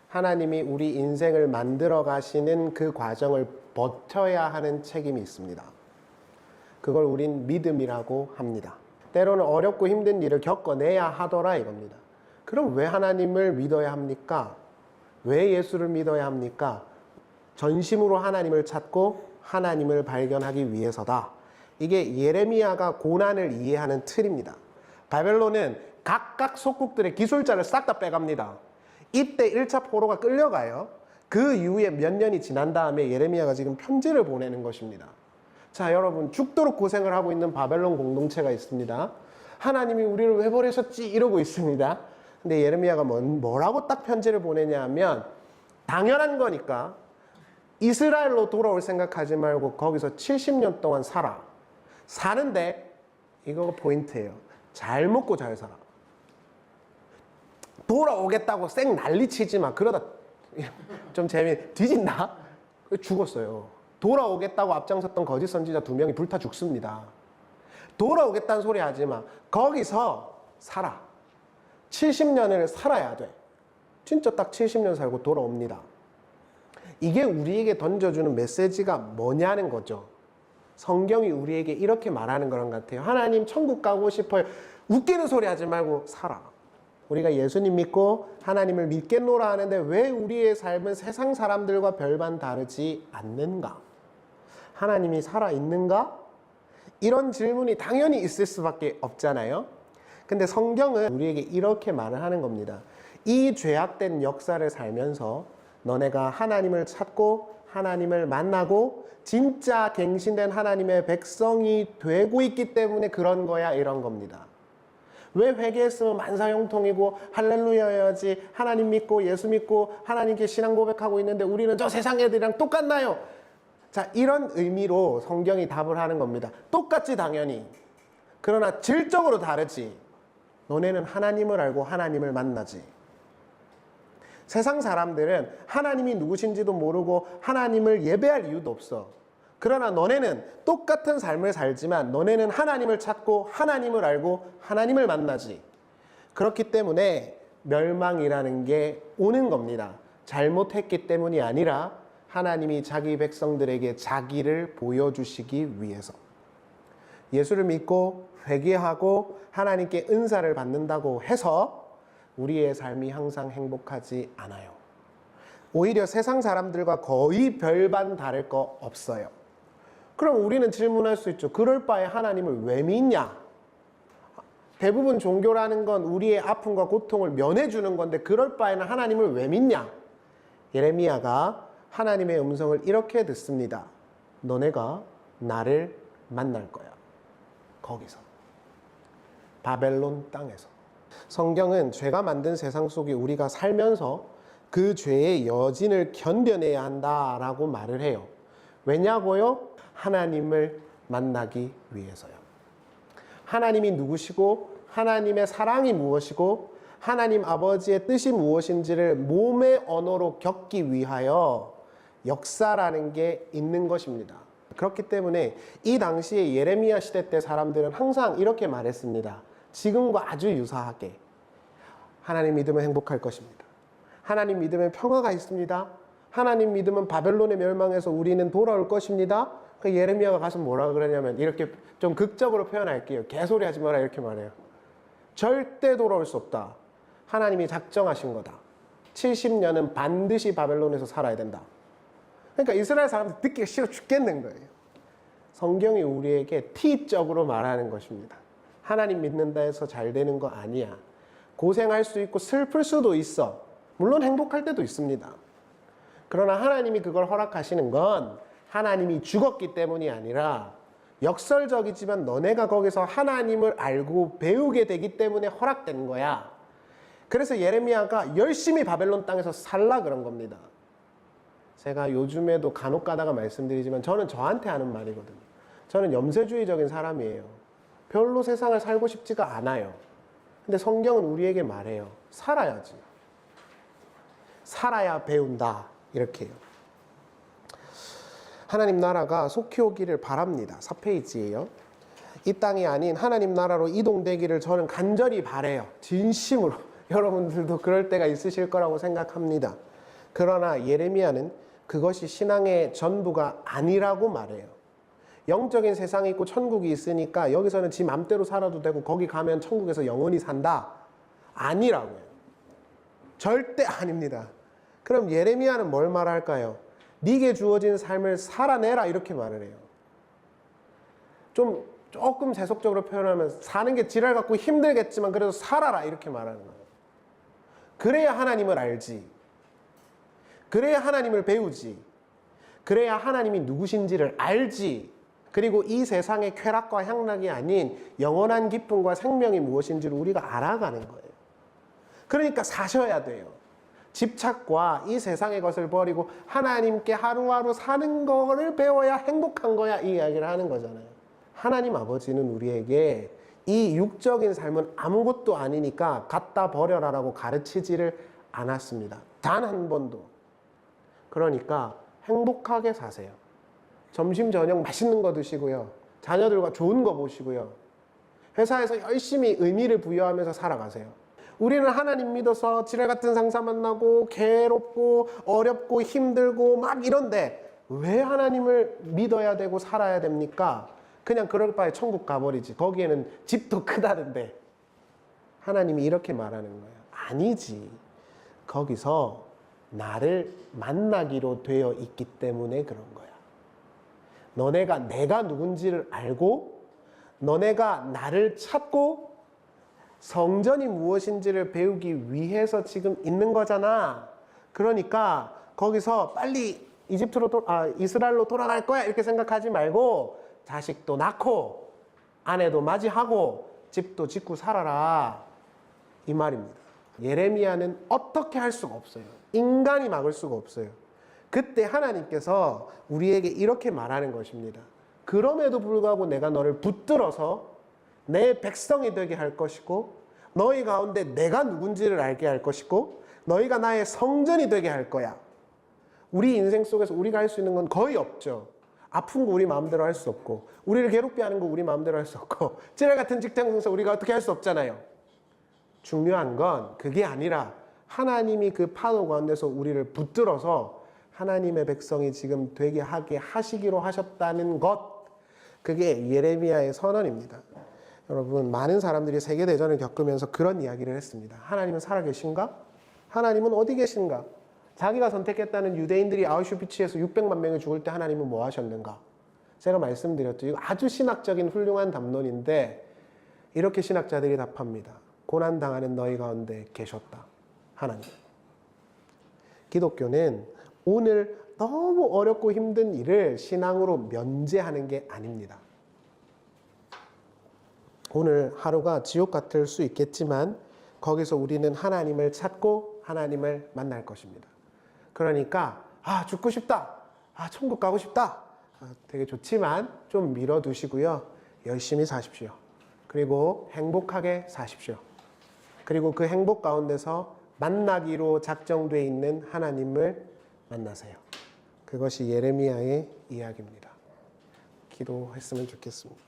하나님이 우리 인생을 만들어 가시는 그 과정을 버텨야 하는 책임이 있습니다. 그걸 우린 믿음이라고 합니다. 때로는 어렵고 힘든 일을 겪어내야 하더라 이겁니다. 그럼 왜 하나님을 믿어야 합니까? 왜 예수를 믿어야 합니까? 전심으로 하나님을 찾고 하나님을 발견하기 위해서다. 이게 예레미야가 고난을 이해하는 틀입니다. 바벨론은 각각 속국들의 기술자를 싹 다 빼갑니다. 이때 1차 포로가 끌려가요. 그 이후에 몇 년이 지난 다음에 예레미야가 지금 편지를 보내는 것입니다. 자, 여러분, 죽도록 고생을 하고 있는 바벨론 공동체가 있습니다. 하나님이 우리를 왜 버리셨지? 이러고 있습니다. 근데 예레미야가 뭐라고 딱 편지를 보내냐 하면, 당연한 거니까 이스라엘로 돌아올 생각하지 말고 거기서 70년 동안 살아. 사는데 이거 포인트예요. 잘 먹고 잘 살아. 돌아오겠다고 쌩 난리치지 마. 그러다 좀 뒤진다? 죽었어요. 돌아오겠다고 앞장섰던 거짓 선지자 2명이 불타 죽습니다. 돌아오겠다는 소리 하지 마. 거기서 살아. 70년을 살아야 돼. 진짜 딱 70년 살고 돌아옵니다. 이게 우리에게 던져주는 메시지가 뭐냐는 거죠. 성경이 우리에게 이렇게 말하는 거랑 같아요. 하나님 천국 가고 싶어요. 웃기는 소리 하지 말고 살아. 우리가 예수님 믿고 하나님을 믿겠노라 하는데 왜 우리의 삶은 세상 사람들과 별반 다르지 않는가? 하나님이 살아있는가? 이런 질문이 당연히 있을 수밖에 없잖아요. 근데 성경은 우리에게 이렇게 말을 하는 겁니다. 이 죄악된 역사를 살면서 너네가 하나님을 찾고 하나님을 만나고 진짜 갱신된 하나님의 백성이 되고 있기 때문에 그런 거야, 이런 겁니다. 왜 회개했으면 만사형통이고 할렐루야 해야지, 하나님 믿고 예수 믿고 하나님께 신앙 고백하고 있는데 우리는 저 세상 애들이랑 똑같나요? 자, 이런 의미로 성경이 답을 하는 겁니다. 똑같지 당연히. 그러나 질적으로 다르지. 너네는 하나님을 알고 하나님을 만나지. 세상 사람들은 하나님이 누구신지도 모르고 하나님을 예배할 이유도 없어. 그러나 너네는 똑같은 삶을 살지만 너네는 하나님을 찾고 하나님을 알고 하나님을 만나지. 그렇기 때문에 멸망이라는 게 오는 겁니다. 잘못했기 때문이 아니라 하나님이 자기 백성들에게 자기를 보여주시기 위해서. 예수를 믿고 회개하고 하나님께 은사를 받는다고 해서 우리의 삶이 항상 행복하지 않아요. 오히려 세상 사람들과 거의 별반 다를 거 없어요. 그럼 우리는 질문할 수 있죠. 그럴 바에 하나님을 왜 믿냐? 대부분 종교라는 건 우리의 아픔과 고통을 면해주는 건데 그럴 바에는 하나님을 왜 믿냐? 예레미야가 하나님의 음성을 이렇게 듣습니다. 너네가 나를 만날 거야. 거기서. 바벨론 땅에서. 성경은 죄가 만든 세상 속에 우리가 살면서 그 죄의 여진을 견뎌내야 한다라고 말을 해요. 왜냐고요? 하나님을 만나기 위해서요. 하나님이 누구시고 하나님의 사랑이 무엇이고 하나님 아버지의 뜻이 무엇인지를 몸의 언어로 겪기 위하여 역사라는 게 있는 것입니다. 그렇기 때문에 이 당시에 예레미야 시대 때 사람들은 항상 이렇게 말했습니다. 지금과 아주 유사하게 하나님 믿으면 행복할 것입니다. 하나님 믿으면 평화가 있습니다. 하나님 믿으면 바벨론의 멸망에서 우리는 돌아올 것입니다. 그 예레미야가 가서 뭐라 그러냐면 이렇게 좀 극적으로 표현할게요. 개소리 하지 마라 이렇게 말해요. 절대 돌아올 수 없다. 하나님이 작정하신 거다. 70년은 반드시 바벨론에서 살아야 된다. 그러니까 이스라엘 사람들 듣기가 싫어 죽겠는 거예요. 성경이 우리에게 T적으로 말하는 것입니다. 하나님 믿는다 해서 잘 되는 거 아니야. 고생할 수 있고 슬플 수도 있어. 물론 행복할 때도 있습니다. 그러나 하나님이 그걸 허락하시는 건 하나님이 죽었기 때문이 아니라 역설적이지만 너네가 거기서 하나님을 알고 배우게 되기 때문에 허락된 거야. 그래서 예레미야가 열심히 바벨론 땅에서 살라 그런 겁니다. 제가 요즘에도 간혹 가다가 말씀드리지만 저는 저한테 하는 말이거든요. 저는 염세주의적인 사람이에요. 별로 세상을 살고 싶지가 않아요. 근데 성경은 우리에게 말해요. 살아야지. 살아야 배운다. 이렇게 해요. 하나님 나라가 속히 오기를 바랍니다. 4페이지예요. 이 땅이 아닌 하나님 나라로 이동되기를 저는 간절히 바라요. 진심으로. 여러분들도 그럴 때가 있으실 거라고 생각합니다. 그러나 예레미야는 그것이 신앙의 전부가 아니라고 말해요. 영적인 세상이 있고 천국이 있으니까 여기서는 지 맘대로 살아도 되고 거기 가면 천국에서 영원히 산다. 아니라고요. 절대 아닙니다. 그럼 예레미야는 뭘 말할까요? 네게 주어진 삶을 살아내라 이렇게 말을 해요. 조금 세속적으로 표현하면 사는 게 지랄 같고 힘들겠지만 그래도 살아라 이렇게 말하는 거예요. 그래야 하나님을 알지. 그래야 하나님을 배우지. 그래야 하나님이 누구신지를 알지. 그리고 이 세상의 쾌락과 향락이 아닌 영원한 기쁨과 생명이 무엇인지를 우리가 알아가는 거예요. 그러니까 사셔야 돼요. 집착과 이 세상의 것을 버리고 하나님께 하루하루 사는 거를 배워야 행복한 거야 이 이야기를 하는 거잖아요. 하나님 아버지는 우리에게 이 육적인 삶은 아무것도 아니니까 갖다 버려라라고 가르치지를 않았습니다. 단 한 번도. 그러니까 행복하게 사세요. 점심 저녁 맛있는 거 드시고요. 자녀들과 좋은 거 보시고요. 회사에서 열심히 의미를 부여하면서 살아가세요. 우리는 하나님 믿어서 지랄 같은 상사 만나고 괴롭고 어렵고 힘들고 막 이런데 왜 하나님을 믿어야 되고 살아야 됩니까? 그냥 그럴 바에 천국 가버리지. 거기에는 집도 크다는데. 하나님이 이렇게 말하는 거예요. 아니지. 거기서 나를 만나기로 되어 있기 때문에 그런 거야. 너네가 내가 누군지를 알고 너네가 나를 찾고 성전이 무엇인지를 배우기 위해서 지금 있는 거잖아. 그러니까 거기서 빨리 이스라엘로 돌아갈 거야 이렇게 생각하지 말고 자식도 낳고 아내도 맞이하고 집도 짓고 살아라 이 말입니다. 예레미야는 어떻게 할 수가 없어요. 인간이 막을 수가 없어요. 그때 하나님께서 우리에게 이렇게 말하는 것입니다. 그럼에도 불구하고 내가 너를 붙들어서 내 백성이 되게 할 것이고 너희 가운데 내가 누군지를 알게 할 것이고 너희가 나의 성전이 되게 할 거야. 우리 인생 속에서 우리가 할 수 있는 건 거의 없죠. 아픈 거 우리 마음대로 할 수 없고 우리를 괴롭게 하는 거 우리 마음대로 할 수 없고 지랄 같은 직장에서 우리가 어떻게 할 수 없잖아요. 중요한 건 그게 아니라 하나님이 그 파도 가운데서 우리를 붙들어서 하나님의 백성이 지금 되게 하게 하시기로 하셨다는 것, 그게 예레미야의 선언입니다. 여러분, 많은 사람들이 세계대전을 겪으면서 그런 이야기를 했습니다. 하나님은 살아계신가? 하나님은 어디 계신가? 자기가 선택했다는 유대인들이 아우슈비츠에서 600만 명이 죽을 때 하나님은 뭐 하셨는가? 제가 말씀드렸죠. 이거 아주 신학적인 훌륭한 담론인데 이렇게 신학자들이 답합니다. 고난당하는 너희 가운데 계셨다. 하나님. 기독교는 오늘 너무 어렵고 힘든 일을 신앙으로 면제하는 게 아닙니다. 오늘 하루가 지옥 같을 수 있겠지만 거기서 우리는 하나님을 찾고 하나님을 만날 것입니다. 그러니까 죽고 싶다. 천국 가고 싶다. 되게 좋지만 좀 미뤄두시고요. 열심히 사십시오. 그리고 행복하게 사십시오. 그리고 그 행복 가운데서 만나기로 작정되어 있는 하나님을 만나세요. 그것이 예레미야의 이야기입니다. 기도했으면 좋겠습니다.